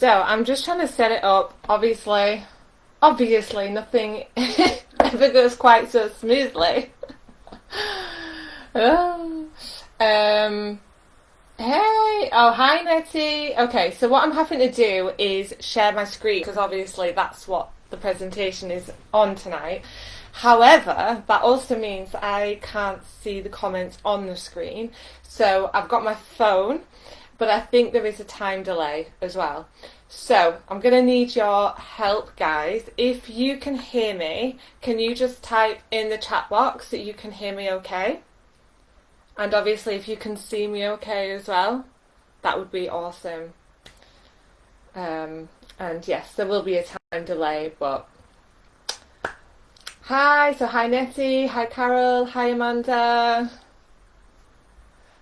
So I'm just trying to set it up. Obviously nothing ever goes quite so smoothly. Oh. Hey, oh hi Nettie. Okay, so what I'm having to do is share my screen because obviously that's what the presentation is on tonight. However, that also means I can't see the comments on the screen. So I've got my phone, but I think there is a time delay as well. So I'm going to need your help, guys. If you can hear me, can you just type in the chat box that you can hear me okay? And obviously if you can see me okay as well, that would be awesome. And yes, there will be a time delay, but hi, so hi Nettie, hi Carol, hi Amanda.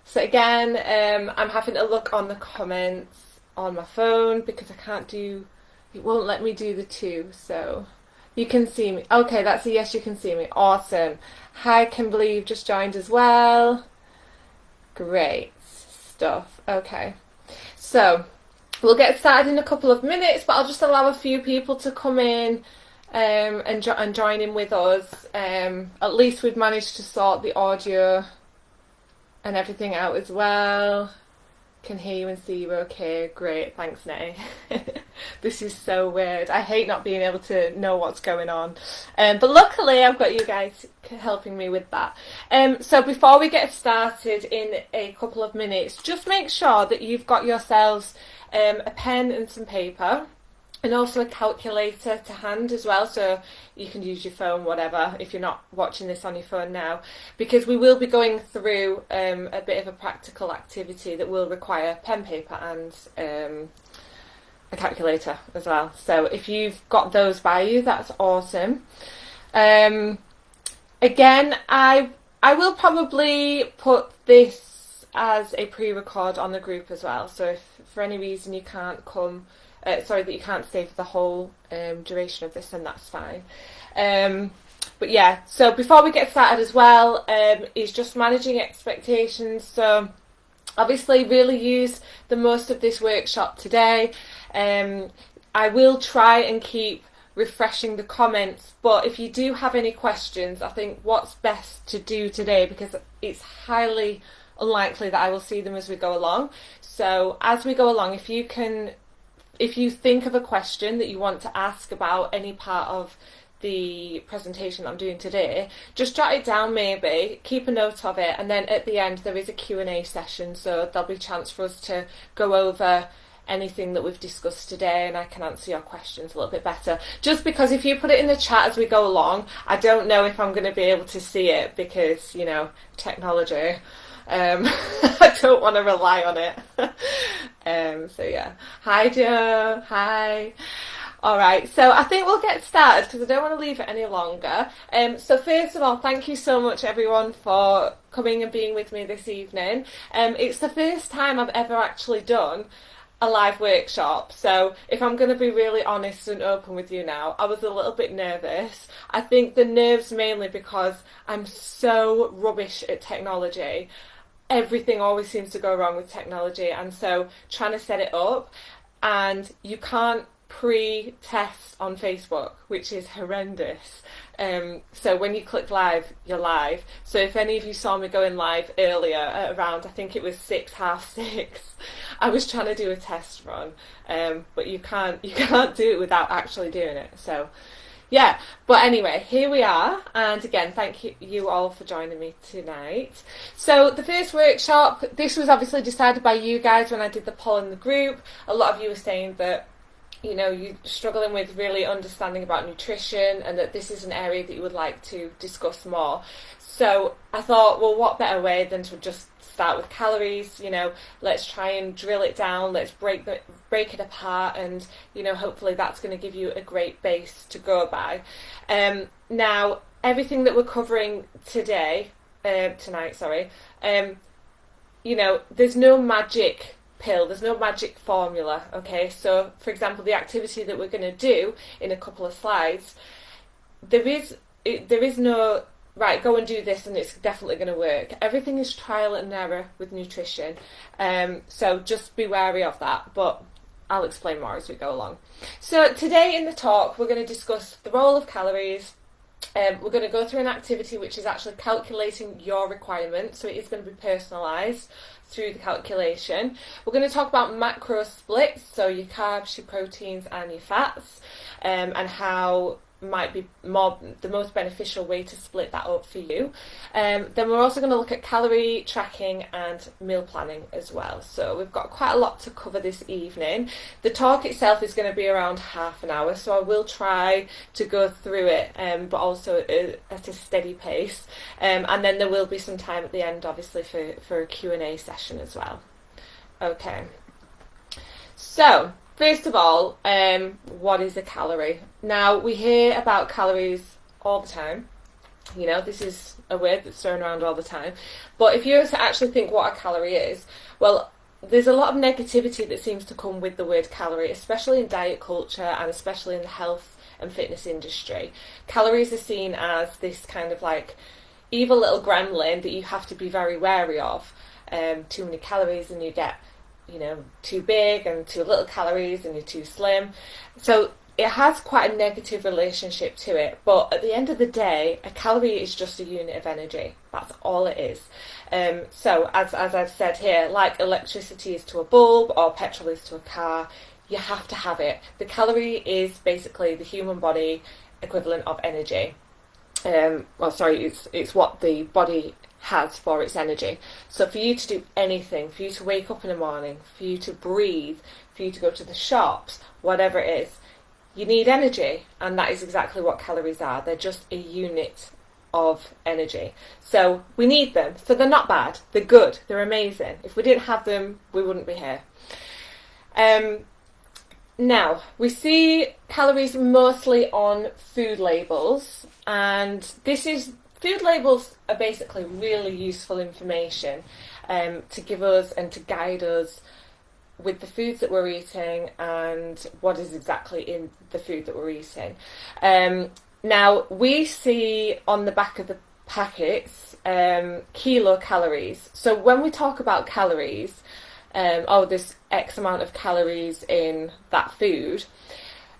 So again, I'm having to look on the comments on my phone because I can't do, it won't let me do the two, so you can see me. Okay, that's a yes, you can see me. Awesome. Hi Kimberly, you've just joined as well. Great stuff. Okay, so we'll get started in a couple of minutes, but I'll just allow a few people to come in and join in with us. At least we've managed to sort the audio and everything out as well. Can hear you and see you okay. Great, thanks Nettie. This is so weird. I hate not being able to know what's going on. But luckily I've got you guys helping me with that. So before we get started in a couple of minutes, just make sure that you've got yourselves a pen and some paper, and also a calculator to hand as well, so you can use your phone, whatever, if you're not watching this on your phone now, because we will be going through a bit of a practical activity that will require pen, paper and a calculator as well. So if you've got those by you, that's awesome. Again, I will probably put this as a pre-record on the group as well, so if for any reason you can't come, that you can't stay for the whole duration of this, then that's fine. But yeah, so before we get started as well, is just managing expectations. So obviously really use the most of this workshop today. I will try and keep refreshing the comments, but if you do have any questions, I think what's best to do today, because it's highly unlikely that I will see them as we go along. So as we go along, if you think of a question that you want to ask about any part of the presentation I'm doing today, just jot it down maybe, keep a note of it, and then at the end there is a Q&A session, so there'll be a chance for us to go over anything that we've discussed today and I can answer your questions a little bit better. Just because if you put it in the chat as we go along, I don't know if I'm going to be able to see it because, you know, technology. I don't want to rely on it. So yeah. Hi Joe. Hi. Alright, so I think we'll get started because I don't want to leave it any longer. So first of all, thank you so much everyone for coming and being with me this evening. It's the first time I've ever actually done a live workshop, so if I'm going to be really honest and open with you now, I was a little bit nervous. I think the nerves mainly because I'm so rubbish at technology. Everything always seems to go wrong with technology, and so trying to set it up, and you can't pre-test on Facebook, which is horrendous. So when you click live, you're live. So if any of you saw me going live earlier at around, I think it was 6, half 6, I was trying to do a test run, but you can't do it without actually doing it. So yeah, but anyway, here we are, and again, thank you all for joining me tonight. So the first workshop, this was obviously decided by you guys when I did the poll in the group. A lot of you were saying that, you know, you're struggling with really understanding about nutrition and that this is an area that you would like to discuss more. So I thought, well, what better way than to just start with calories, you know, let's try and drill it down, let's break it apart, and, you know, hopefully that's going to give you a great base to go by. Now, everything that we're covering tonight, you know, there's no magic pill, there's no magic formula, okay? So, for example, the activity that we're going to do in a couple of slides, there is no, right, go and do this and it's definitely going to work. Everything is trial and error with nutrition, so just be wary of that. But I'll explain more as we go along. So today in the talk, we're going to discuss the role of calories. We're going to go through an activity which is actually calculating your requirements, so it is going to be personalised through the calculation. We're going to talk about macro splits, so your carbs, your proteins and your fats, and how might be the most beneficial way to split that up for you. Then we're also going to look at calorie tracking and meal planning as well. So we've got quite a lot to cover this evening. The talk itself is going to be around half an hour, so I will try to go through it, but also at a steady pace. And then there will be some time at the end, obviously, for a Q&A session as well. Okay. So, first of all, what is a calorie? Now, we hear about calories all the time. You know, this is a word that's thrown around all the time. But if you were to actually think what a calorie is, well, there's a lot of negativity that seems to come with the word calorie, especially in diet culture and especially in the health and fitness industry. Calories are seen as this kind of like evil little gremlin that you have to be very wary of. Too many calories and you get, you know, too big, and too little calories and you're too slim. So it has quite a negative relationship to it, but at the end of the day, a calorie is just a unit of energy. That's all it is. So as I've said here, like electricity is to a bulb or petrol is to a car, you have to have it. The calorie is basically the human body equivalent of energy. It's what the body has for its energy. So for you to do anything, for you to wake up in the morning, for you to breathe, for you to go to the shops, whatever it is, you need energy, and that is exactly what calories are. They're just a unit of energy. So we need them. So they're not bad. They're good. They're amazing. If we didn't have them, we wouldn't be here. Now, we see calories mostly on food labels, and food labels are basically really useful information to give us and to guide us with the foods that we're eating and what is exactly in the food that we're eating. Now, we see on the back of the packets kilocalories. So when we talk about calories, there's X amount of calories in that food,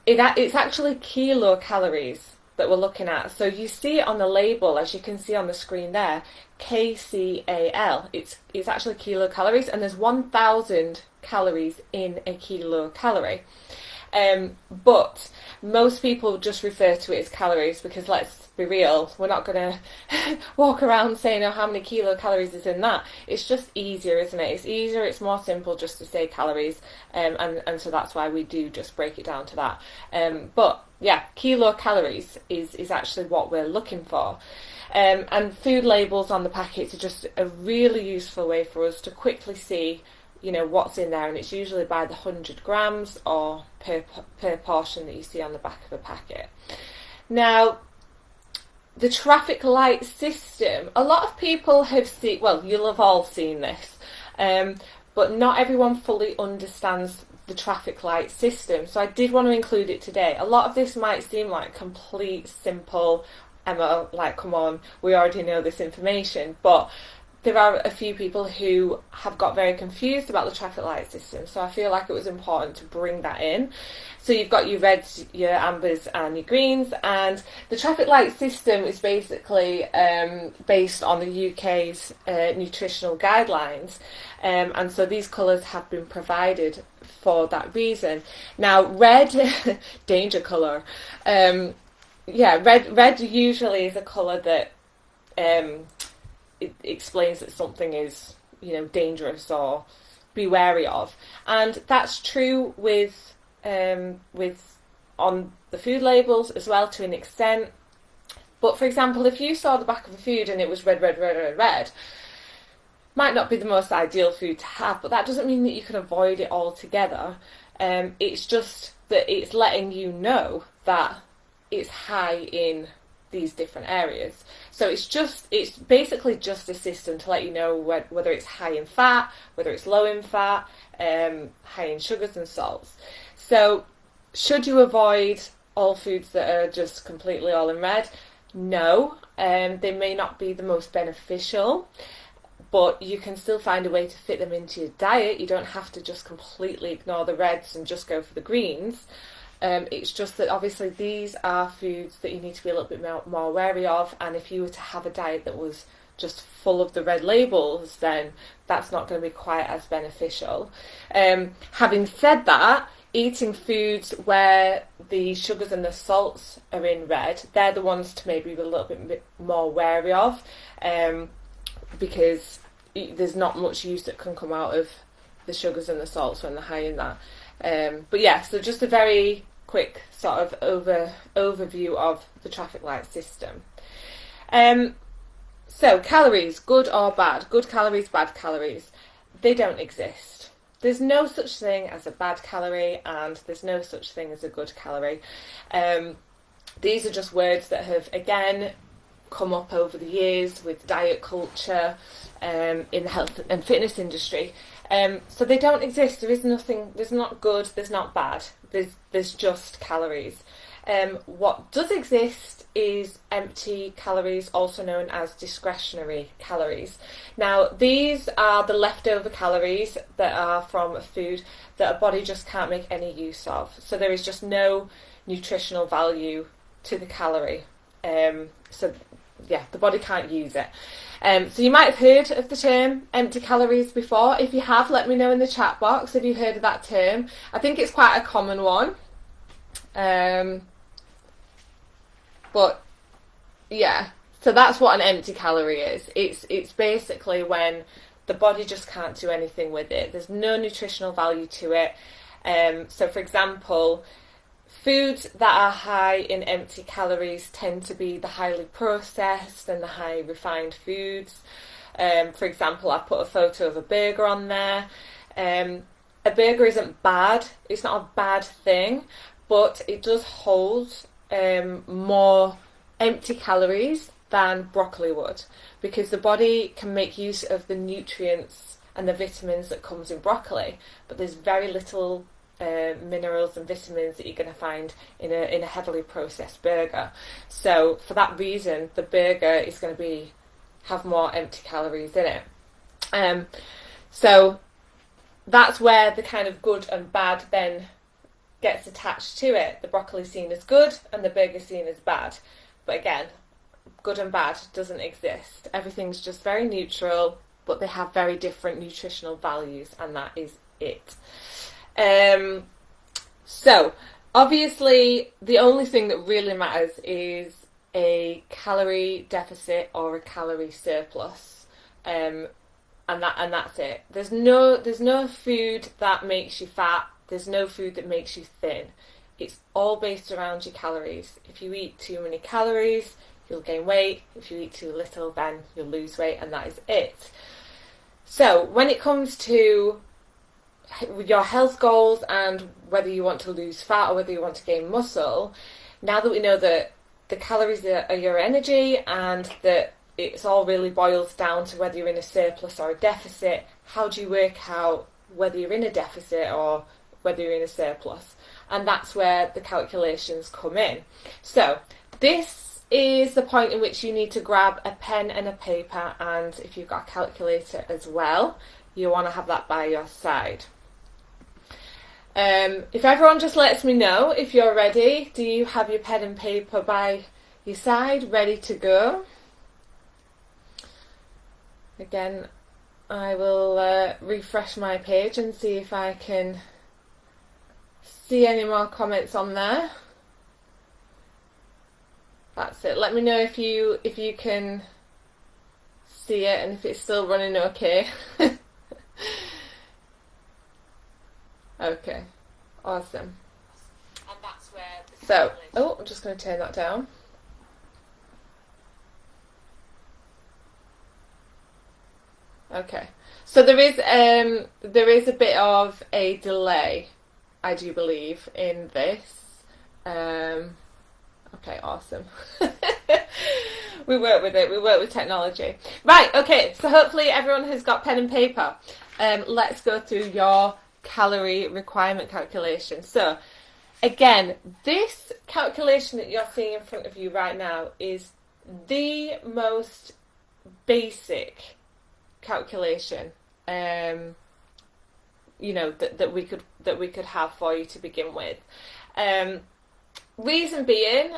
it's actually kilocalories that we're looking at. So you see it on the label, as you can see on the screen there, KCAL. It's actually kilocalories, and there's 1,000 calories in a kilocalorie. But most people just refer to it as calories because, let's be real, we're not going to walk around saying, oh, how many kilocalories is in that. It's just easier, isn't it? It's easier, it's more simple just to say calories, and so that's why we do just break it down to that. But yeah, kilocalories is actually what we're looking for. And food labels on the packets are just a really useful way for us to quickly see, you know, what's in there, and it's usually by the 100 grams or per portion that you see on the back of a packet. Now, the traffic light system, a lot of people have seen, well, you'll have all seen this, but not everyone fully understands the traffic light system, so I did want to include it today. A lot of this might seem like complete simple, Emma, like, come on, we already know this information, but there are a few people who have got very confused about the traffic light system, so I feel like it was important to bring that in. So you've got your reds, your ambers and your greens, and the traffic light system is basically based on the UK's nutritional guidelines, and so these colours have been provided for that reason. Now, red, danger colour, red usually is a colour that it explains that something is, you know, dangerous or be wary of, and that's true with on the food labels as well to an extent. But for example, if you saw the back of a food and it was red, might not be the most ideal food to have, but that doesn't mean that you can avoid it altogether. It's just that it's letting you know that it's high in these different areas. So it's basically just a system to let you know whether it's high in fat, whether it's low in fat, high in sugars and salts. So should you avoid all foods that are just completely all in red? No, they may not be the most beneficial, but you can still find a way to fit them into your diet. You don't have to just completely ignore the reds and just go for the greens. It's just that obviously these are foods that you need to be a little bit more wary of, and if you were to have a diet that was just full of the red labels, then that's not going to be quite as beneficial. Having said that, eating foods where the sugars and the salts are in red, they're the ones to maybe be a little bit more wary of, because there's not much use that can come out of the sugars and the salts when they're high in that. But yeah, so just a very quick sort of overview of the traffic light system. So calories, good or bad? Good calories, bad calories. They don't exist. There's no such thing as a bad calorie, and there's no such thing as a good calorie. These are just words that have, again, come up over the years with diet culture in the health and fitness industry. So they don't exist. There is nothing, there's not good, there's not bad. There's just calories. What does exist is empty calories, also known as discretionary calories. Now, these are the leftover calories that are from a food that a body just can't make any use of. So there is just no nutritional value to the calorie. So yeah, the body can't use it. So you might have heard of the term empty calories before. If you have, let me know in the chat box if you've heard of that term. I think it's quite a common one. But yeah, so that's what an empty calorie is. It's basically when the body just can't do anything with it. There's no nutritional value to it. So for example, foods that are high in empty calories tend to be the highly processed and the high refined foods. For example, I've put a photo of a burger on there. A burger isn't bad. It's not a bad thing, but it does hold more empty calories than broccoli would, because the body can make use of the nutrients and the vitamins that comes in broccoli, but there's very little minerals and vitamins that you're going to find in a heavily processed burger. So for that reason, the burger is going to have more empty calories in it. So that's where the kind of good and bad then gets attached to it. The broccoli is seen as good and the burger is seen as bad. But again, good and bad doesn't exist. Everything's just very neutral, but they have very different nutritional values, and that is it. So obviously the only thing that really matters is a calorie deficit or a calorie surplus. And that's it. There's no food that makes you fat. There's no food that makes you thin. It's all based around your calories. If you eat too many calories, you'll gain weight. If you eat too little, then you'll lose weight, and that is it. So when it comes to your health goals and whether you want to lose fat or whether you want to gain muscle, now that we know that the calories are your energy and that it's all really boils down to whether you're in a surplus or a deficit, how do you work out whether you're in a deficit or whether you're in a surplus? And that's where the calculations come in. So this is the point in which you need to grab a pen and a paper, and if you've got a calculator as well, you want to have that by your side. If everyone just lets me know if you're ready, do you have your pen and paper by your side, ready to go? Again, I will refresh my page and see if I can see any more comments on there. That's it. Let me know if you can see it and if it's still running okay. Okay, awesome. And that's where I'm just going to turn that down. Okay, so there is a bit of a delay, I do believe, in this. Okay, awesome. We work with it. We work with technology. Right, okay, so hopefully everyone has got pen and paper. Let's go through your calorie requirement calculation. So, again, this calculation that you're seeing in front of you right now is the most basic calculation, you know, that we could have for you to begin with. Reason being,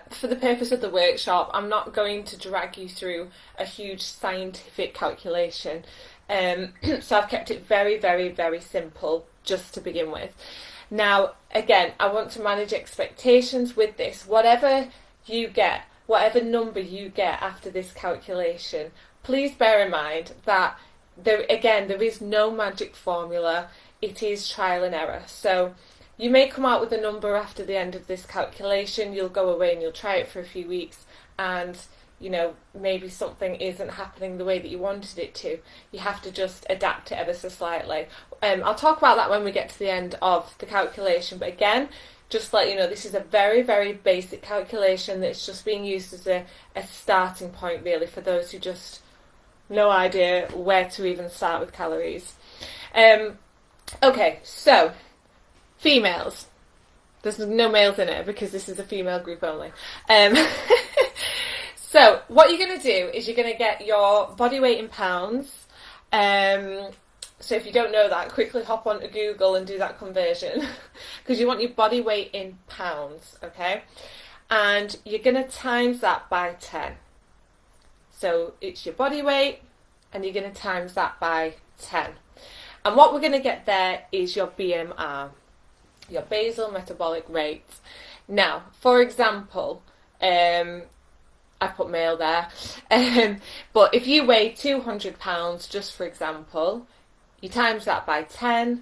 for the purpose of the workshop, I'm not going to drag you through a huge scientific calculation. So I've kept it very, very, very simple just to begin with. Now, again, I want to manage expectations with this. Whatever you get, whatever number you get after this calculation, please bear in mind that there is no magic formula. It is trial and error. So you may come out with a number after the end of this calculation. You'll go away and you'll try it for a few weeks, and you know, maybe something isn't happening the way that you wanted it to. You have to just adapt it ever so slightly. I'll talk about that when we get to the end of the calculation, but again, just to let you know, this is a very, very basic calculation that's just being used as a starting point, really, for those who just no idea where to even start with calories. Okay, so females. There's no males in it because this is a female group only. So what you're going to do is you're going to get your body weight in pounds. So if you don't know that, quickly hop onto Google and do that conversion because you want your body weight in pounds, okay? And you're going to times that by 10. So it's your body weight and you're going to times that by 10. And what we're going to get there is your BMR, your basal metabolic rate. Now, for example, I put male there, but if you weigh 200 pounds, just for example, you times that by 10,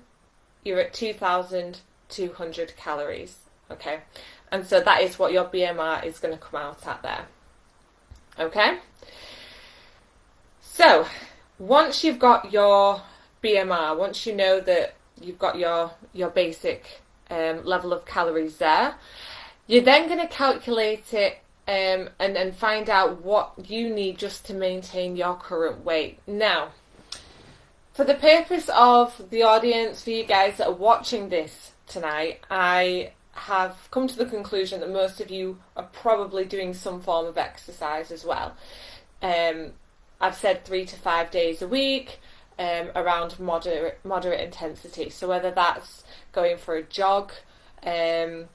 you're at 2,200 calories, okay? And so that is what your BMR is going to come out at there, okay? So once you've got your BMR, once you know that you've got your basic level of calories there, you're then going to calculate it and find out what you need just to maintain your current weight. Now, for the purpose of the audience, for you guys that are watching this tonight, I have come to the conclusion that most of you are probably doing some form of exercise as well. I've said 3 to 5 days a week, around moderate intensity. So whether that's going for a jog, you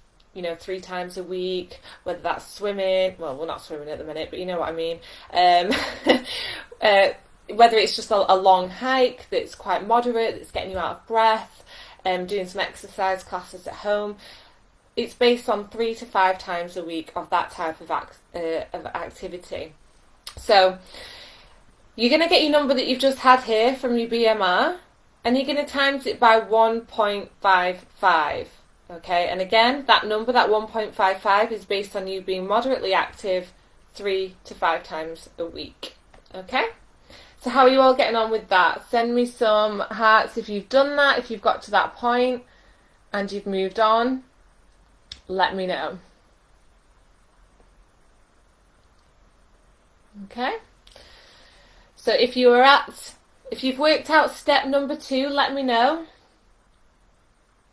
know, 3 times a week, whether that's swimming, well, we're not swimming at the minute, but you know what I mean. Whether it's just a long hike that's quite moderate, that's getting you out of breath, doing some exercise classes at home. It's based on 3 to 5 times a week of that type of activity. So you're going to get your number that you've just had here from your BMR, and you're going to times it by 1.55. Okay, and again, that number, that 1.55, is based on you being moderately active 3 to 5 times a week. Okay, so how are you all getting on with that? Send me some hearts if you've done that, if you've got to that point and you've moved on. Let me know. Okay, so if you've worked out step number 2, let me know.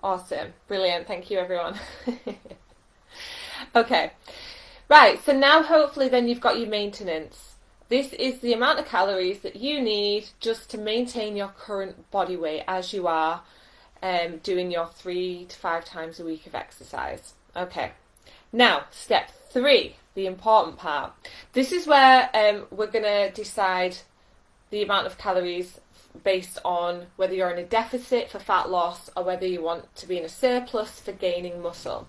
Awesome. Brilliant. Thank you, everyone. Okay. Right. So now hopefully then you've got your maintenance. This is the amount of calories that you need just to maintain your current body weight as you are doing your 3 to 5 times a week of exercise. Okay. Now, step 3, the important part. This is where we're going to decide the amount of calories based on whether you're in a deficit for fat loss or whether you want to be in a surplus for gaining muscle.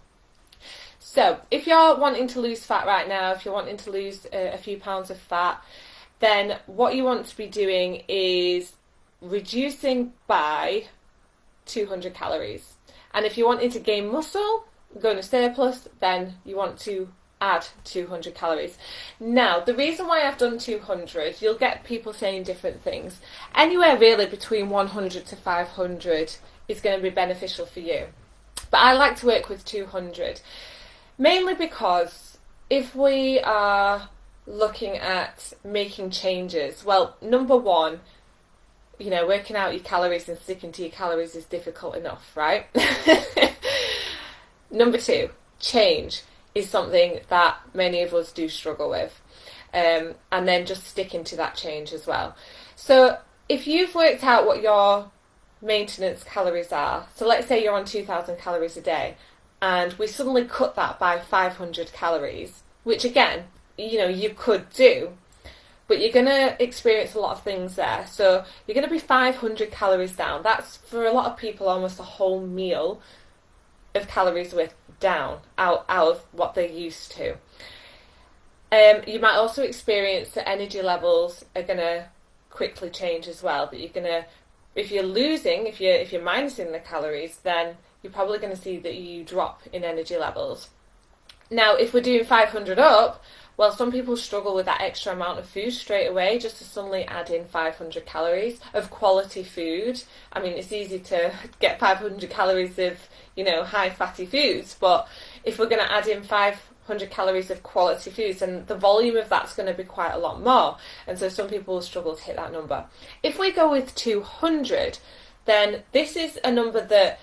So if you're wanting to lose fat right now, if you're wanting to lose a few pounds of fat, then what you want to be doing is reducing by 200 calories. And if you're wanting to gain muscle, go in a surplus, then you want to add 200 calories. Now, the reason why I've done 200, you'll get people saying different things. Anywhere really between 100 to 500 is going to be beneficial for you. But I like to work with 200, mainly because if we are looking at making changes, well, number one, you know, working out your calories and sticking to your calories is difficult enough, right? Number 2, change is something that many of us do struggle with. and then just sticking to that change as well. So if you've worked out what your maintenance calories are, so let's say you're on 2,000 calories a day, and we suddenly cut that by 500 calories, which again, you could do, but you're going to experience a lot of things there. So you're going to be 500 calories down. That's, for a lot of people, almost a whole meal of calories worth down, out of what they're used to. You might also experience that energy levels are going to quickly change as well. That you're going to, if you're minusing the calories, then you're probably going to see that you drop in energy levels. Now, if we're doing 500 up, well, some people struggle with that extra amount of food straight away, just to suddenly add in 500 calories of quality food. I mean, it's easy to get 500 calories of, high fatty foods, but if we're going to add in 500 calories of quality foods, then the volume of that's going to be quite a lot more. And so some people will struggle to hit that number. If we go with 200, then this is a number that,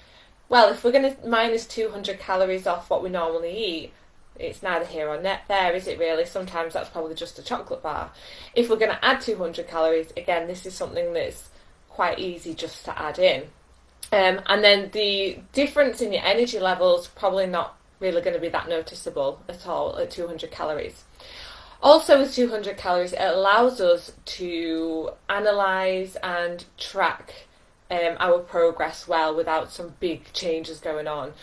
well, if we're going to minus 200 calories off what we normally eat, it's neither here or there, is it really? Sometimes that's probably just a chocolate bar. If we're going to add 200 calories, again, this is something that's quite easy just to add in. And then the difference in your energy levels probably not really going to be that noticeable at all at 200 calories. Also with 200 calories, it allows us to analyse and track our progress well without some big changes going on.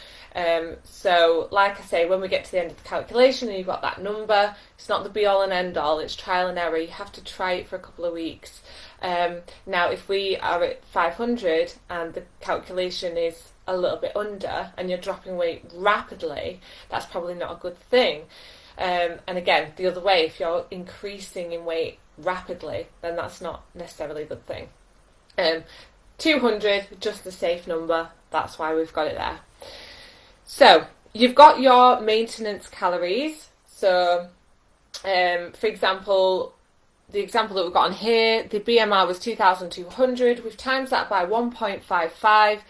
So like I say, when we get to the end of the calculation and you've got that number, it's not the be all and end all, it's trial and error. You have to try it for a couple of weeks. Now if we are at 500 and the calculation is a little bit under and you're dropping weight rapidly, that's probably not a good thing. And again, the other way, if you're increasing in weight rapidly, then that's not necessarily a good thing. 200, just a safe number, that's why we've got it there. So, you've got your maintenance calories. So, for example, the example that we've got on here, the BMR was 2,200. We've times that by 1.55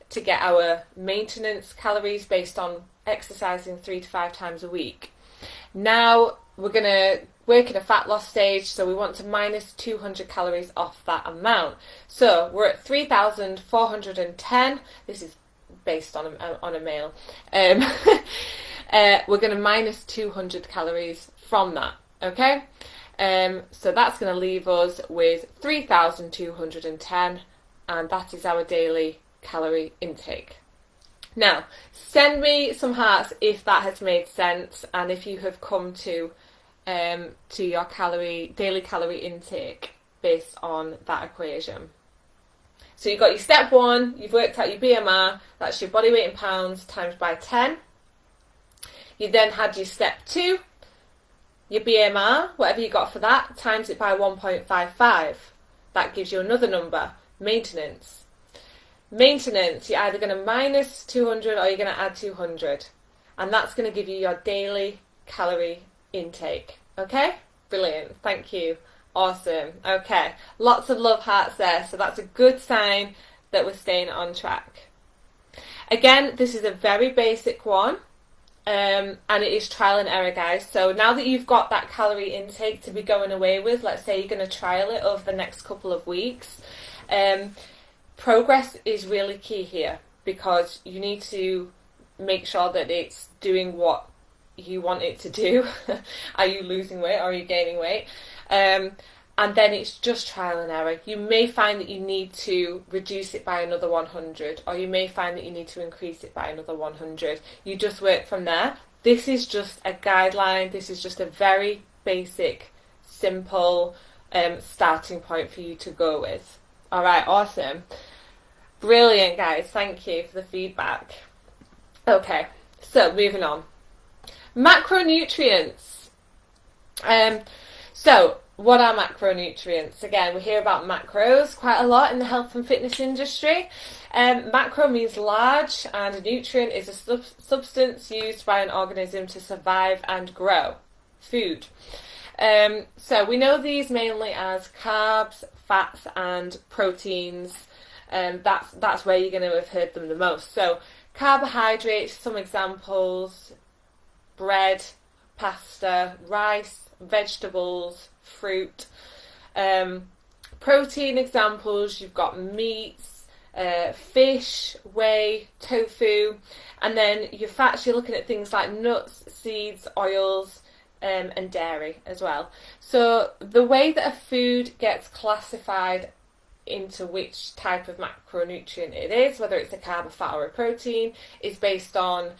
to get our maintenance calories based on exercising 3 to 5 times a week. Now, we're going to work in a fat loss stage, so we want to minus 200 calories off that amount. So we're at 3,410. This is based on a male. We're going to minus 200 calories from that. Okay, so that's going to leave us with 3,210, and that is our daily calorie intake. Now, send me some hearts if that has made sense, and if you have come to your daily calorie intake based on that equation. So you've got your step 1, you've worked out your BMR, that's your body weight in pounds times by 10. You then had your step 2, your BMR, whatever you got for that, times it by 1.55. That gives you another number, maintenance. Maintenance, you're either going to minus 200 or you're going to add 200. And that's going to give you your daily calorie intake. Okay? Brilliant. Thank you. Awesome. Okay. Lots of love hearts there. So that's a good sign that we're staying on track. Again, this is a very basic one. And it is trial and error, guys. So now that you've got that calorie intake to be going away with, let's say you're going to trial it over the next couple of weeks, progress is really key here, because you need to make sure that it's doing what you want it to do. Are you losing weight or are you gaining weight? And then it's just trial and error. You may find that you need to reduce it by another 100, or you may find that you need to increase it by another 100. You just work from there. This is just a guideline. This is just a very basic, simple starting point for you to go with. All right, awesome. Brilliant, guys. Thank you for the feedback. Okay, so moving on. Macronutrients. So, what are macronutrients? Again, we hear about macros quite a lot in the health and fitness industry. Macro means large, and a nutrient is a substance used by an organism to survive and grow. Food. So we know these mainly as carbs, fats, and proteins. That's where you're going to have heard them the most. So carbohydrates, some examples: bread, pasta, rice, vegetables, fruit. Protein examples, you've got meats, fish, whey, tofu, and then your fats, you're looking at things like nuts, seeds, oils, and dairy as well. So the way that a food gets classified into which type of macronutrient it is, whether it's a carb, a fat, or a protein, is based on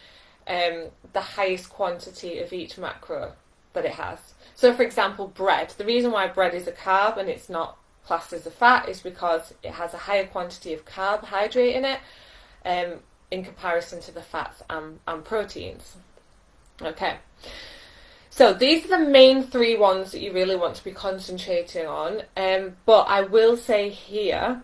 the highest quantity of each macro that it has. So for example, bread. The reason why bread is a carb and it's not classed as a fat is because it has a higher quantity of carbohydrate in it in comparison to the fats and proteins. Okay. So these are the main three ones that you really want to be concentrating on. But I will say here,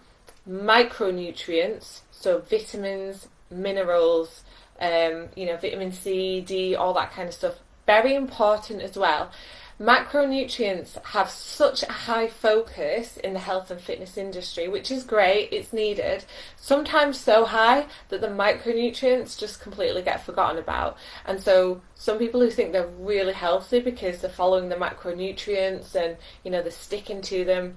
micronutrients, so vitamins, minerals, vitamin C, D, all that kind of stuff, very important as well. Macronutrients have such a high focus in the health and fitness industry, which is great, it's needed, sometimes so high that the micronutrients just completely get forgotten about. And so some people who think they're really healthy because they're following the macronutrients and, they're sticking to them,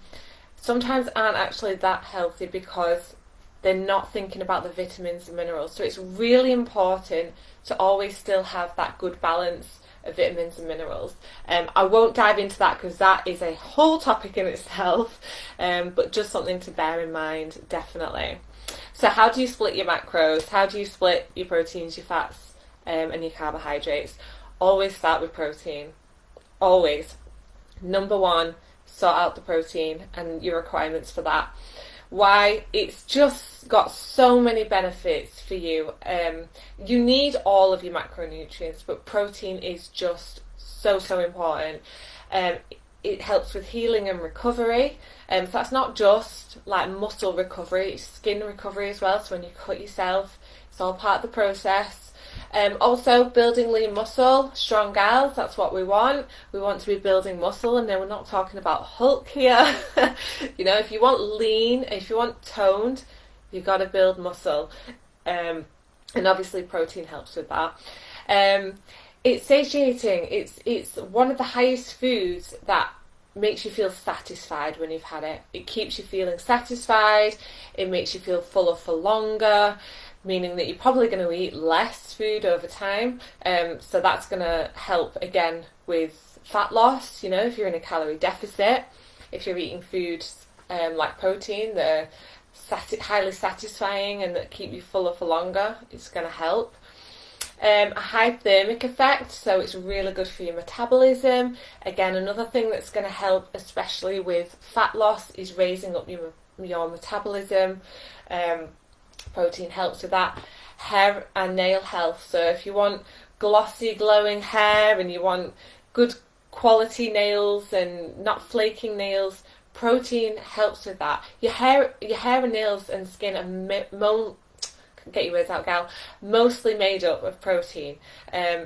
sometimes aren't actually that healthy because they're not thinking about the vitamins and minerals. So it's really important to always still have that good balance of vitamins and minerals. I won't dive into that because that is a whole topic in itself, but just something to bear in mind, definitely. So how do you split your macros? How do you split your proteins, your fats, and your carbohydrates? Always start with protein. Always. Number one, sort out the protein and your requirements for that. Why? It's just got so many benefits for you. You need all of your macronutrients, but protein is just so important. It helps with healing and recovery. So that's not just like muscle recovery, it's skin recovery as well. So when you cut yourself, it's all part of the process. Also building lean muscle, strong gals, that's what we want. We want to be building muscle, and then we're not talking about Hulk here. If you want lean, if you want toned, you've got to build muscle. And obviously protein helps with that. It's satiating. It's one of the highest foods that makes you feel satisfied when you've had it. It keeps you feeling satisfied. It makes you feel fuller for longer, meaning that you're probably going to eat less food over time. So that's going to help again with fat loss. If you're in a calorie deficit, if you're eating foods like protein that are highly satisfying and that keep you fuller for longer, it's going to help. A high thermic effect, so it's really good for your metabolism. Again, another thing that's going to help, especially with fat loss, is raising up your metabolism. Protein helps with that. Hair and nail health, so if you want glossy glowing hair and you want good quality nails and not flaking nails, protein helps with that. Your hair and nails and skin are get your words out, gal, mostly made up of protein.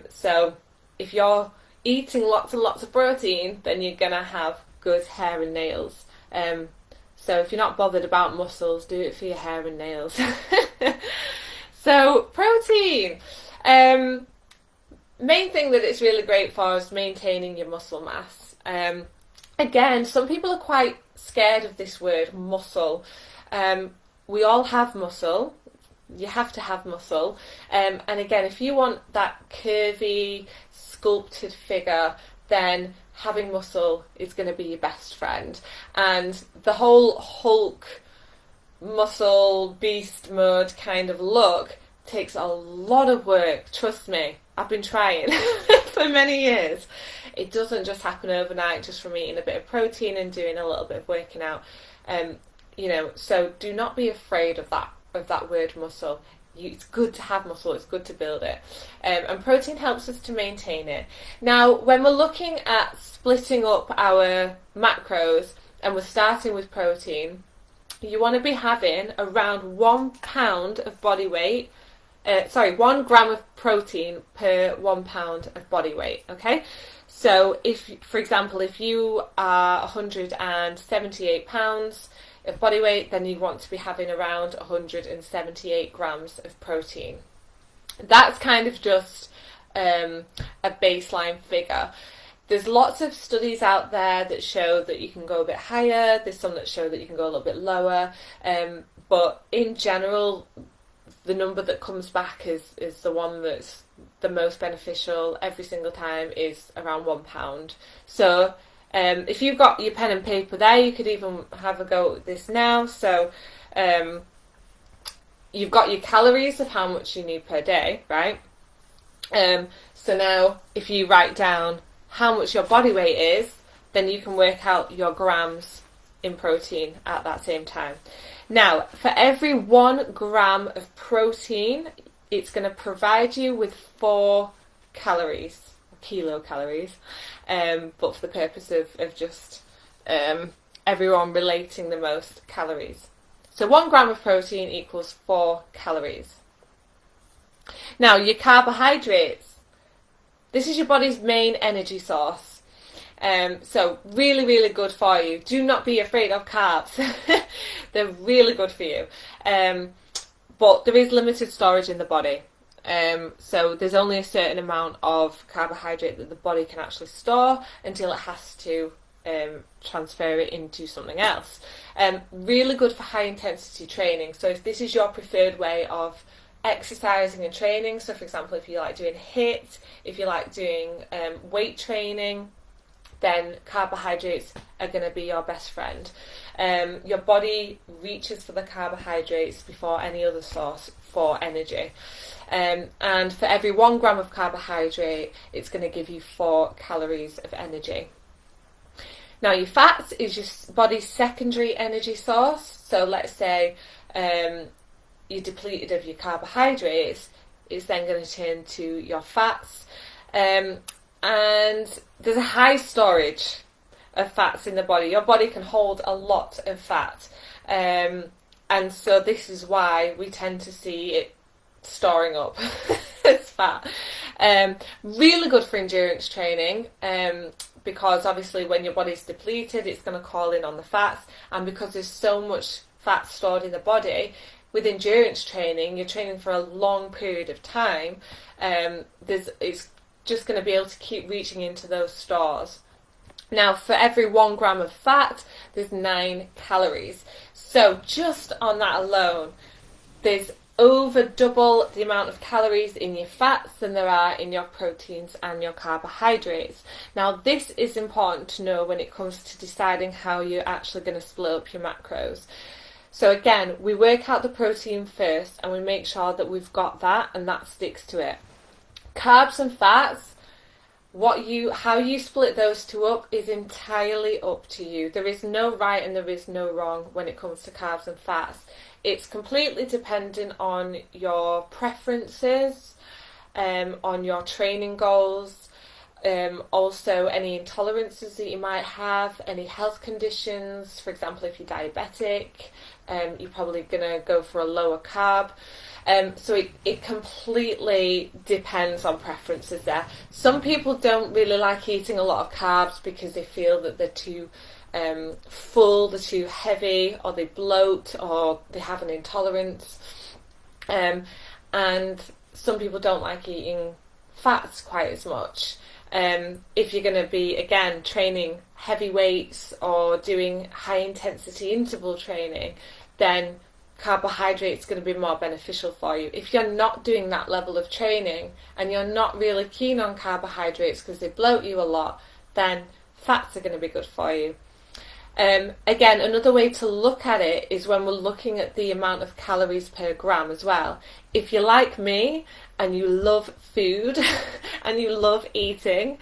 So if you're eating lots and lots of protein, then you're gonna have good hair and nails. So if you're not bothered about muscles, do it for your hair and nails. So protein, main thing that it's really great for is maintaining your muscle mass. Again, some people are quite scared of this word muscle. We all have muscle. You have to have muscle. And again, if you want that curvy, sculpted figure, then having muscle is going to be your best friend. And the whole Hulk, muscle, beast mode kind of look takes a lot of work. Trust me, I've been trying for many years. It doesn't just happen overnight just from eating a bit of protein and doing a little bit of working out. So do not be afraid of that word muscle. It's good to have muscle, it's good to build it. And protein helps us to maintain it. Now, when we're looking at splitting up our macros and we're starting with protein, you want to be having around 1 pound of body weight, 1 gram of protein per 1 pound of body weight, okay? So if, for example, if you are 178 pounds of body weight, then you want to be having around 178 grams of protein. That's kind of just a baseline figure. There's lots of studies out there that show that you can go a bit higher. There's some that show that you can go a little bit lower. But in general, the number that comes back is the one that's the most beneficial every single time is around £1. So if you've got your pen and paper there, you could even have a go at this now. So you've got your calories of how much you need per day, right? So now if you write down how much your body weight is, then you can work out your grams in protein at that same time. Now, for every 1 gram of protein, it's going to provide you with 4 calories, kilocalories, but for the purpose of just everyone relating the most calories. So 1 gram of protein equals 4 calories. Now, your carbohydrates. This is your body's main energy source. So really, really good for you. Do not be afraid of carbs. They're really good for you. But there is limited storage in the body. So there's only a certain amount of carbohydrate that the body can actually store until it has to transfer it into something else. Really good for high intensity training. So if this is your preferred way of exercising and training, so for example if you like doing HIIT, if you like doing weight training, then carbohydrates are going to be your best friend. Your body reaches for the carbohydrates before any other source for energy. And for every 1 gram of carbohydrate, it's going to give you 4 calories of energy. Now your fats is your body's secondary energy source. So let's say you're depleted of your carbohydrates, it's then going to turn to your fats. And there's a high storage of fats in the body. Your body can hold a lot of fat. And so this is why we tend to see it storing up as fat. Really good for endurance training, because obviously when your body's depleted, it's going to call in on the fats. And because there's so much fat stored in the body, with endurance training, you're training for a long period of time, it's just going to be able to keep reaching into those stores. Now, for every 1 gram of fat, there's 9 calories. So just on that alone, there's over double the amount of calories in your fats than there are in your proteins and your carbohydrates. Now, this is important to know when it comes to deciding how you're actually going to split up your macros. So again, we work out the protein first and we make sure that we've got that and that sticks to it. Carbs and fats, how you split those two up is entirely up to you. There is no right and there is no wrong when it comes to carbs and fats. It's completely dependent on your preferences, on your training goals, also any intolerances that you might have, any health conditions. For example, if you're diabetic, you're probably going to go for a lower carb. So it completely depends on preferences there. Some people don't really like eating a lot of carbs because they feel that they're too full, they're too heavy, or they bloat, or they have an intolerance. And some people don't like eating fats quite as much. If you're going to be, again, training heavy weights or doing high intensity interval training, then carbohydrates going to be more beneficial for you. If you're not doing that level of training and you're not really keen on carbohydrates because they bloat you a lot, then fats are going to be good for you. Again, another way to look at it is when we're looking at the amount of calories per gram as well. If you're like me and you love food and you love eating,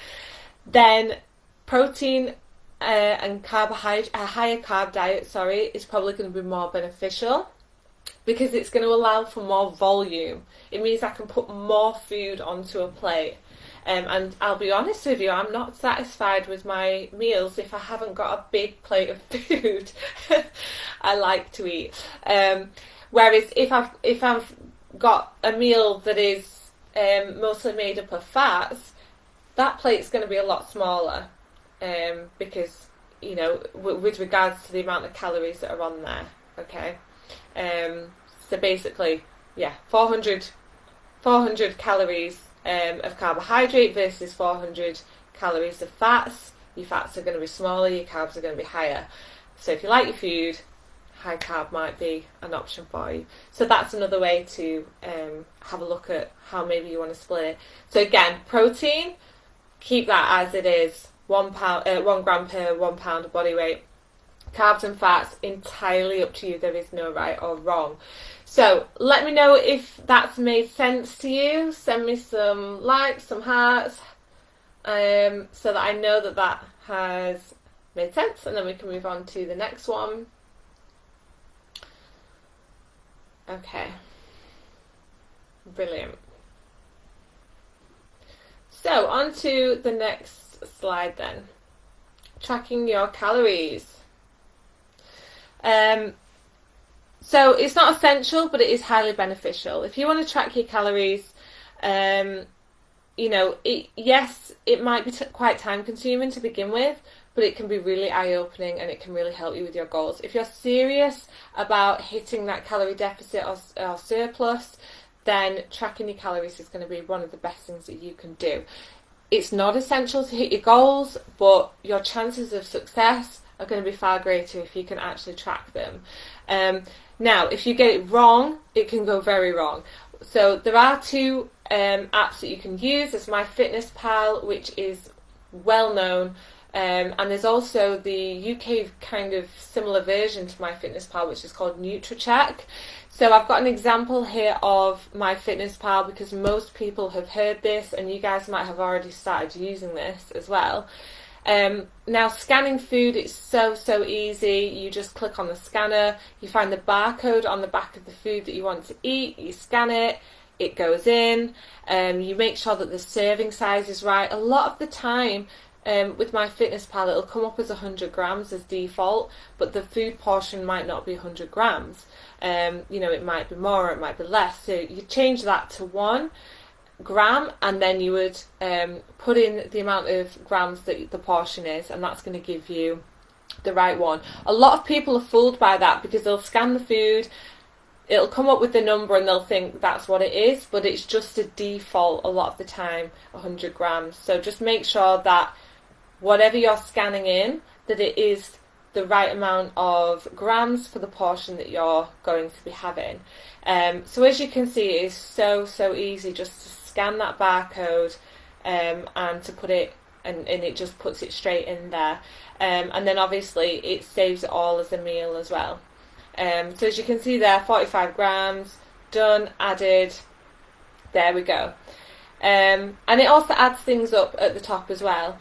then protein and carbohydrate, a higher carb diet, is probably going to be more beneficial because it's going to allow for more volume. It means I can put more food onto a plate. And I'll be honest with you, I'm not satisfied with my meals if I haven't got a big plate of food. I like to eat. Whereas if I've got a meal that is mostly made up of fats, that plate's going to be a lot smaller, because, you know, with regards to the amount of calories that are on there. Okay, so basically, yeah, 400 calories of carbohydrate versus 400 calories of fats, your fats are going to be smaller, your carbs are going to be higher. So if you like your food, high carb might be an option for you. So that's another way to have a look at how maybe you want to split it. So again, protein, keep that as it is, 1 gram per 1 pound of body weight. Carbs and fats, entirely up to you. There is no right or wrong. So let me know if that's made sense to you. Send me some likes, some hearts, so that I know that that has made sense, and then we can move on to the next one. Okay, brilliant. So on to the next slide then. Tracking your calories. So it's not essential, but it is highly beneficial. If you want to track your calories, you know, yes, it might be quite time consuming to begin with, but it can be really eye-opening and it can really help you with your goals. If you're serious about hitting that calorie deficit or surplus, then tracking your calories is going to be one of the best things that you can do. It's not essential to hit your goals, but your chances of success are going to be far greater if you can actually track them. Now, if you get it wrong, it can go very wrong. So there are two apps that you can use. There's MyFitnessPal, which is well known, and there's also the UK kind of similar version to MyFitnessPal, which is called Nutritional. So I've got an example here of MyFitnessPal because most people have heard this, and you guys might have already started using this as well. Now, scanning food, it's so easy. You just click on the scanner, you find the barcode on the back of the food that you want to eat, you scan it, it goes in, you make sure that the serving size is right. A lot of the time with MyFitnessPal, it'll come up as 100 grams as default, but the food portion might not be 100 grams. You know, it might be more, it might be less. So you change that to 1 gram, and then you would put in the amount of grams that the portion is, and that's going to give you the right one. A lot of people are fooled by that because they'll scan the food, it'll come up with the number and they'll think that's what it is, but it's just a default a lot of the time, 100 grams. So just make sure that whatever you're scanning in, that it is the right amount of grams for the portion that you're going to be having. So as you can see, it is so easy just to scan that barcode and to put it, and it just puts it straight in there. And then obviously it saves it all as a meal as well. So as you can see there, 45 grams, done, added, there we go. And it also adds things up at the top as well.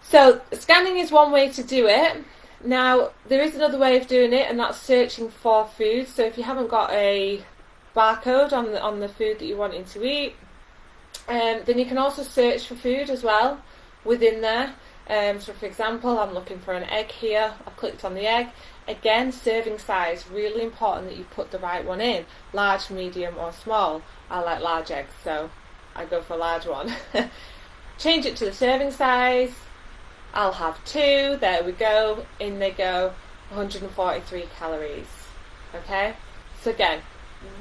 So scanning is one way to do it. Now, there is another way of doing it, and that's searching for food. So if you haven't got a barcode on the food that you're wanting to eat, then you can also search for food as well within there. So for example, I'm looking for an egg here. I've clicked on the egg. Again, serving size, really important that you put the right one in. Large, medium or small. I like large eggs, so I go for a large one. Change it to the serving size. I'll have 2, there we go, in they go, 143 calories, okay? So again,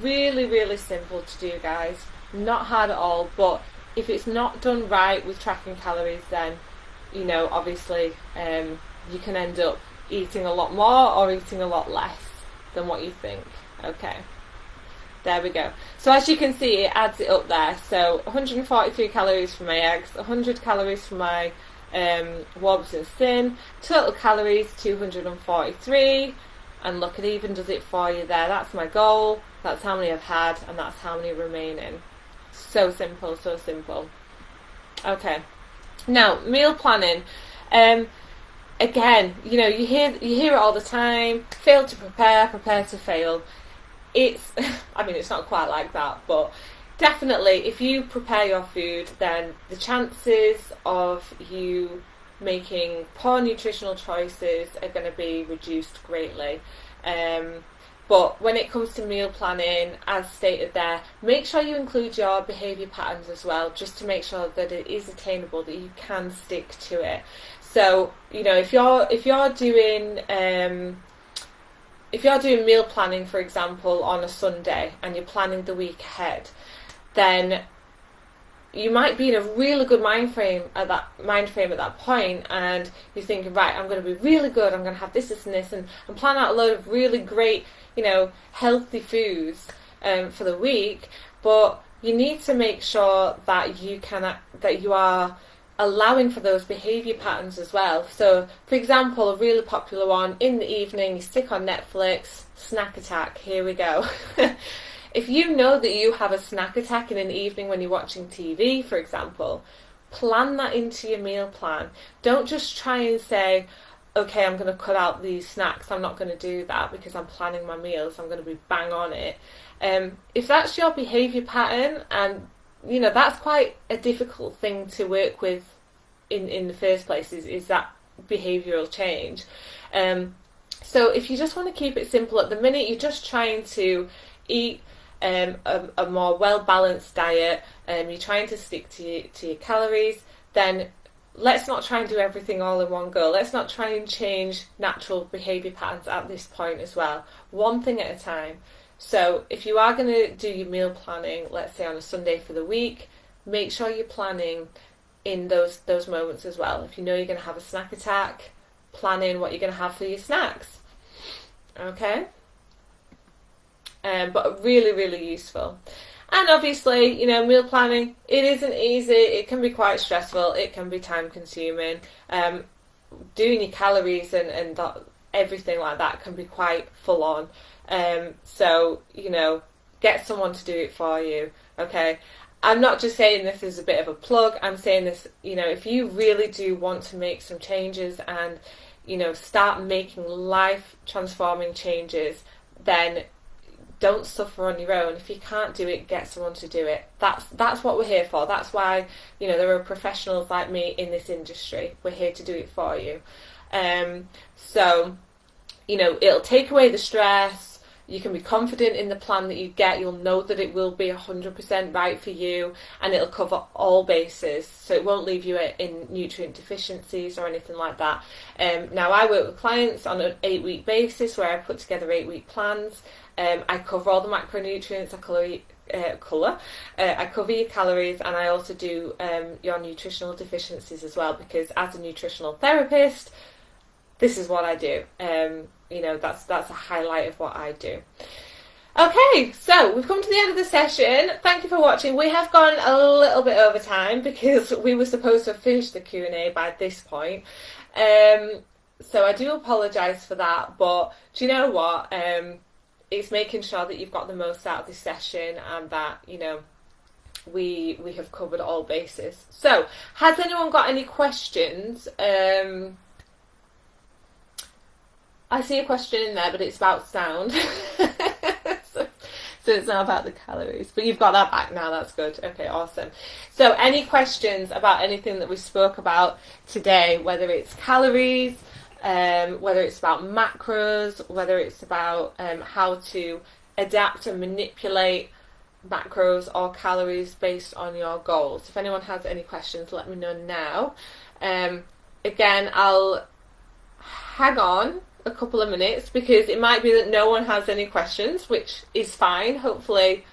really simple to do, guys, not hard at all, but if it's not done right with tracking calories, then, you know, obviously you can end up eating a lot more or eating a lot less than what you think, okay? There we go. So as you can see, it adds it up there, so 143 calories for my eggs, 100 calories for my Warburton thin, total calories 243, and look, it even does it for you there. That's my goal, that's how many I've had, and that's how many remaining. So simple. Okay, now meal planning. Again, you know, you hear it all the time, fail to prepare to fail. It's I mean, it's not quite like that, but definitely, if you prepare your food, then the chances of you making poor nutritional choices are going to be reduced greatly. But when it comes to meal planning, as stated there, make sure you include your behaviour patterns as well, just to make sure that it is attainable, that you can stick to it. So, you know, if you're doing meal planning, for example, on a Sunday, and you're planning the week ahead, then you might be in a really good mind frame at that point, and you're thinking, right, I'm going to be really good, I'm going to have this, this and this, and plan out a load of really great, healthy foods for the week. But you need to make sure that you are allowing for those behaviour patterns as well. So, for example, a really popular one, in the evening, you stick on Netflix, snack attack, here we go. If you know that you have a snack attack in an evening when you're watching TV, for example, plan that into your meal plan. Don't just try and say, okay, I'm going to cut out these snacks. I'm not going to do that because I'm planning my meals. I'm going to be bang on it. If that's your behaviour pattern, and that's quite a difficult thing to work with in the first place, is that behavioural change. So if you just want to keep it simple at the minute, you're just trying to eat a more well-balanced diet, you're trying to stick to your calories, then let's not try and do everything all in one go. Let's not try and change natural behaviour patterns at this point as well. One thing at a time. So if you are going to do your meal planning, let's say on a Sunday for the week, make sure you're planning in those moments as well. If you know you're going to have a snack attack, plan in what you're going to have for your snacks. Okay? But really, really useful. And obviously, meal planning, it isn't easy. It can be quite stressful. It can be time consuming. Doing your calories and everything like that can be quite full on. So, get someone to do it for you. Okay. I'm not just saying this as a bit of a plug. I'm saying this, if you really do want to make some changes and, start making life transforming changes, then don't suffer on your own. If you can't do it, get someone to do it. That's what we're here for. That's why, there are professionals like me in this industry. We're here to do it for you. So, it'll take away the stress. You can be confident in the plan that you get. You'll know that it will be 100% right for you, and it'll cover all bases. So it won't leave you in nutrient deficiencies or anything like that. Now, I work with clients on an 8-week basis where I put together 8-week plans. I cover all the macronutrients, I cover your calories, and I also do your nutritional deficiencies as well, because as a nutritional therapist, this is what I do. That's a highlight of what I do. Okay, so we've come to the end of the session. Thank you for watching. We have gone a little bit over time because we were supposed to have finished the Q&A by this point. So I do apologise for that, but do you know what? It's making sure that you've got the most out of this session, and that, we have covered all bases. So, has anyone got any questions? I see a question in there, but it's about sound. so it's not about the calories. But you've got that back now, that's good. Okay, awesome. So any questions about anything that we spoke about today, whether it's calories, whether it's about macros, whether it's about how to adapt and manipulate macros or calories based on your goals. If anyone has any questions, let me know now. Again, I'll hang on a couple of minutes because it might be that no one has any questions, which is fine. Hopefully,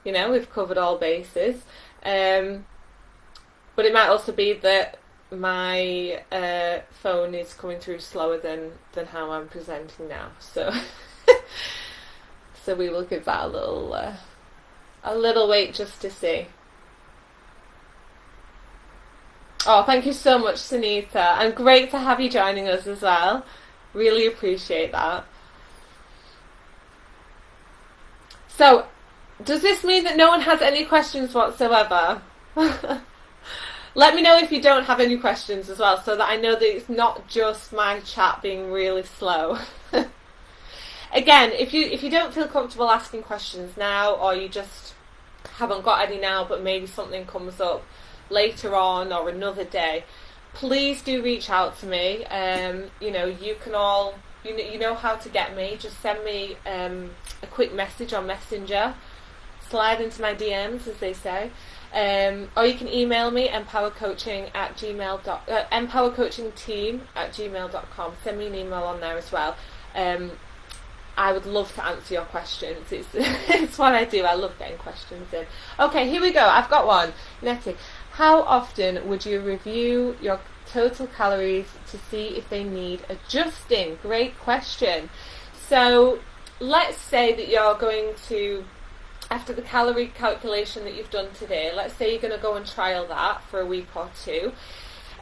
we've covered all bases. But it might also be that my phone is coming through slower than how I'm presenting now. So so we will give that a little wait just to see. Oh, thank you so much, Sunita, and great to have you joining us as well. Really appreciate that. So, does this mean that no one has any questions whatsoever? Let me know if you don't have any questions as well, so that I know that it's not just my chat being really slow. Again, if you don't feel comfortable asking questions now, or you just haven't got any now, but maybe something comes up later on or another day, please do reach out to me. You can all, you know how to get me. Just send me a quick message on Messenger. Slide into my DMs, as they say. Or you can email me, Em.Powercoaching@gmail.com. Send me an email on there as well. I would love to answer your questions. It's what I do. I love getting questions in. Okay, here we go. I've got one. Nettie, how often would you review your total calories to see if they need adjusting? Great question. So let's say that you're going to, after the calorie calculation that you've done today, let's say you're going to go and trial that for a week or two.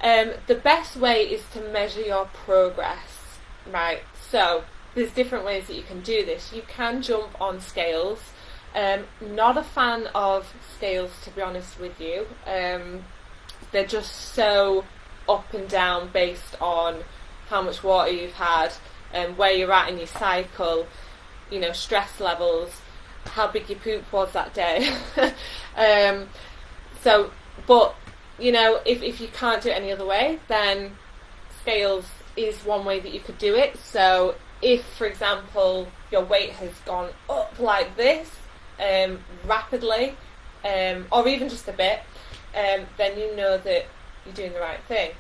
The best way is to measure your progress, right? So there's different ways that you can do this. You can jump on scales. Not a fan of scales, to be honest with you. They're just so up and down based on how much water you've had, where you're at in your cycle, you know, stress levels, how big your poop was that day. But you know, if you can't do it any other way, then scales is one way that you could do it. So if, for example, your weight has gone up like this rapidly, or even just a bit, then you know that you're doing the right thing.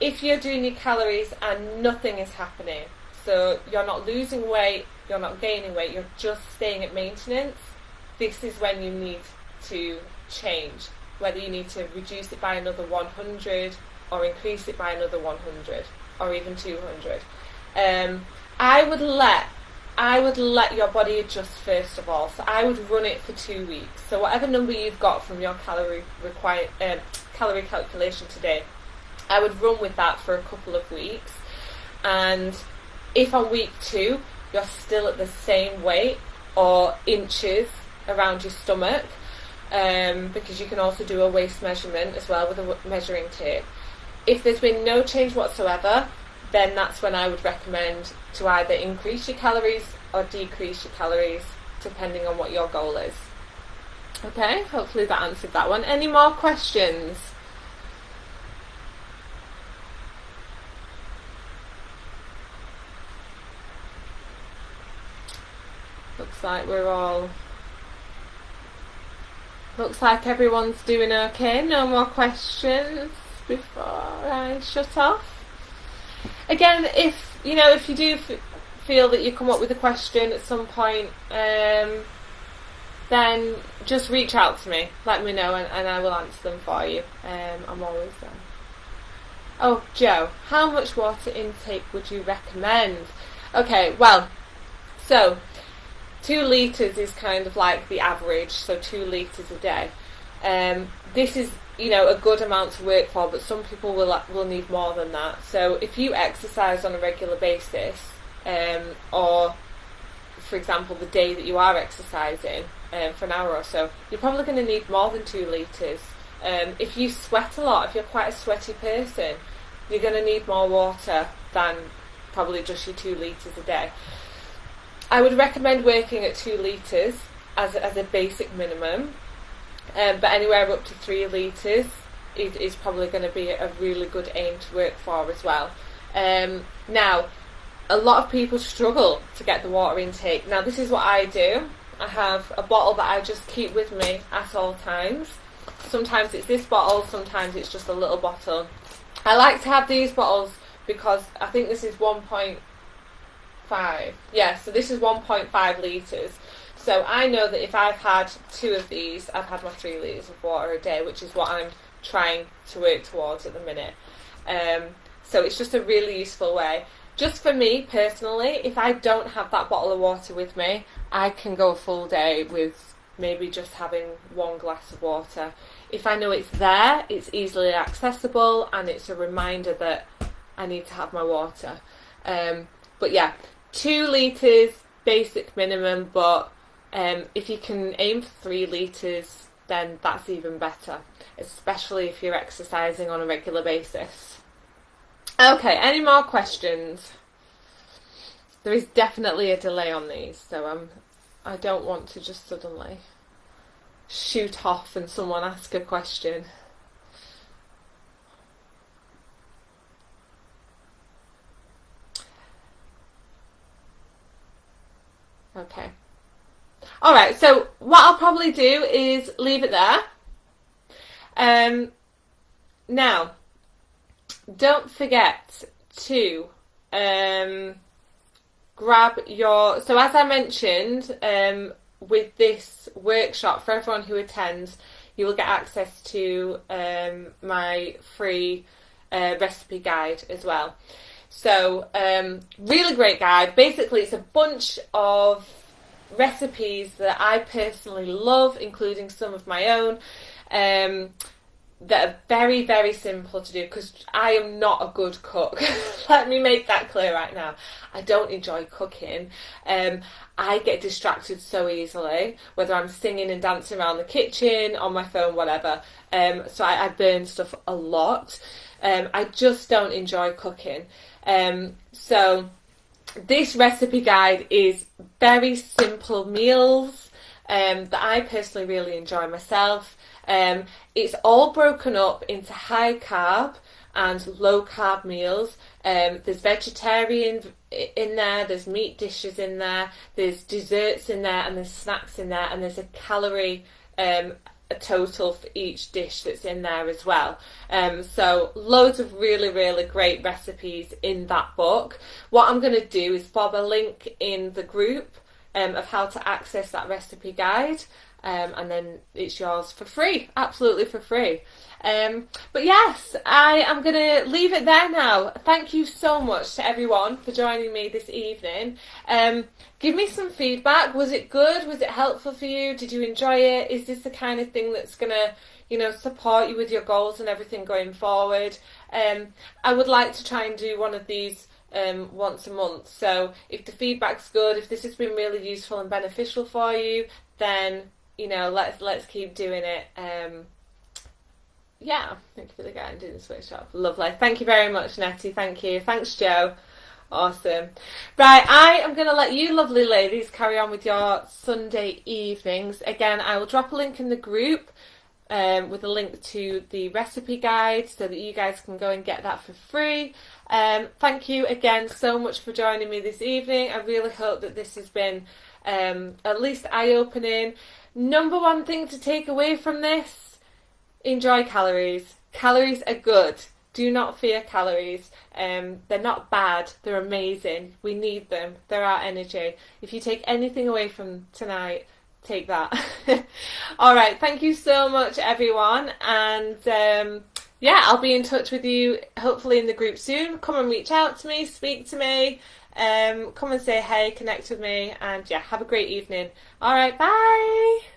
If you're doing your calories and nothing is happening, so you're not losing weight, you're not gaining weight, you're just staying at maintenance, this is when you need to change, whether you need to reduce it by another 100 or increase it by another 100 or even 200. I would let your body adjust first of all. So I would run it for 2 weeks. So whatever number you've got from your calorie calculation today, I would run with that for a couple of weeks. And if on week 2 you're still at the same weight or inches around your stomach, because you can also do a waist measurement as well with a measuring tape. If there's been no change whatsoever, then that's when I would recommend to either increase your calories or decrease your calories, depending on what your goal is. Okay, hopefully that answered that one. Any more questions? Looks like everyone's doing okay. No more questions before I shut off. Again, if you do feel that you come up with a question at some point, then just reach out to me. Let me know and I will answer them for you. I'm always there. Oh, Joe, how much water intake would you recommend? Okay, well, so 2 litres is kind of like the average, so 2 litres a day. This is, a good amount to work for, but some people will need more than that. So if you exercise on a regular basis, or for example the day that you are exercising for an hour or so, you're probably going to need more than 2 litres. If you sweat a lot, if you're quite a sweaty person, you're going to need more water than probably just your 2 litres a day. I would recommend working at 2 litres as a basic minimum, but anywhere up to 3 litres is probably going to be a really good aim to work for as well. Now, a lot of people struggle to get the water intake. Now, this is what I do. I have a bottle that I just keep with me at all times. Sometimes it's this bottle, sometimes it's just a little bottle. I like to have these bottles because I think this is 1.5. Yeah, so this is 1.5 litres. So I know that if I've had 2 of these, I've had my 3 litres of water a day, which is what I'm trying to work towards at the minute. So it's just a really useful way. Just for me personally, if I don't have that bottle of water with me, I can go a full day with maybe just having 1 glass of water. If I know it's there, it's easily accessible, and it's a reminder that I need to have my water. But yeah, 2 litres, basic minimum, but if you can aim for 3 litres, then that's even better, especially if you're exercising on a regular basis. Okay, any more questions? There is definitely a delay on these, so I don't want to just suddenly shoot off and someone ask a question. Okay. Alright, so what I'll probably do is leave it there. Now, don't forget to grab your, so as I mentioned, with this workshop, for everyone who attends, you will get access to my free recipe guide as well. So really great guide. Basically it's a bunch of recipes that I personally love, including some of my own, that are very, very simple to do, because I am not a good cook. Let me make that clear right now. I don't enjoy cooking. I get distracted so easily, whether I'm singing and dancing around the kitchen, on my phone, whatever. So I burn stuff a lot. I just don't enjoy cooking. So this recipe guide is very simple meals that I personally really enjoy myself. It's all broken up into high carb and low carb meals. There's vegetarian in there, there's meat dishes in there, there's desserts in there, and there's snacks in there, and there's a calorie a total for each dish that's in there as well. So loads of really, really great recipes in that book. What I'm going to do is bob a link in the group of how to access that recipe guide, and then it's yours for free, absolutely for free. But yes, I am going to leave it there now. Thank you so much to everyone for joining me this evening. Give me some feedback. Was it good? Was it helpful for you? Did you enjoy it? Is this the kind of thing that's going to, you know, support you with your goals and everything going forward? I would like to try and do one of these once a month. So if the feedback's good, if this has been really useful and beneficial for you, then, you know, let's keep doing it. Yeah, thank you for the guide and doing this workshop. Lovely. Thank you very much, Nettie. Thank you. Thanks, Joe. Awesome. Right, I am going to let you lovely ladies carry on with your Sunday evenings. Again, I will drop a link in the group with a link to the recipe guide so that you guys can go and get that for free. Thank you again so much for joining me this evening. I really hope that this has been at least eye-opening. Number one thing to take away from this: enjoy calories. Calories are good. Do not fear calories. They're not bad. They're amazing. We need them. They're our energy. If you take anything away from tonight, take that. All right. Thank you so much, everyone. And yeah, I'll be in touch with you hopefully in the group soon. Come and reach out to me. Speak to me. Come and say hey. Connect with me. And yeah, have a great evening. All right. Bye.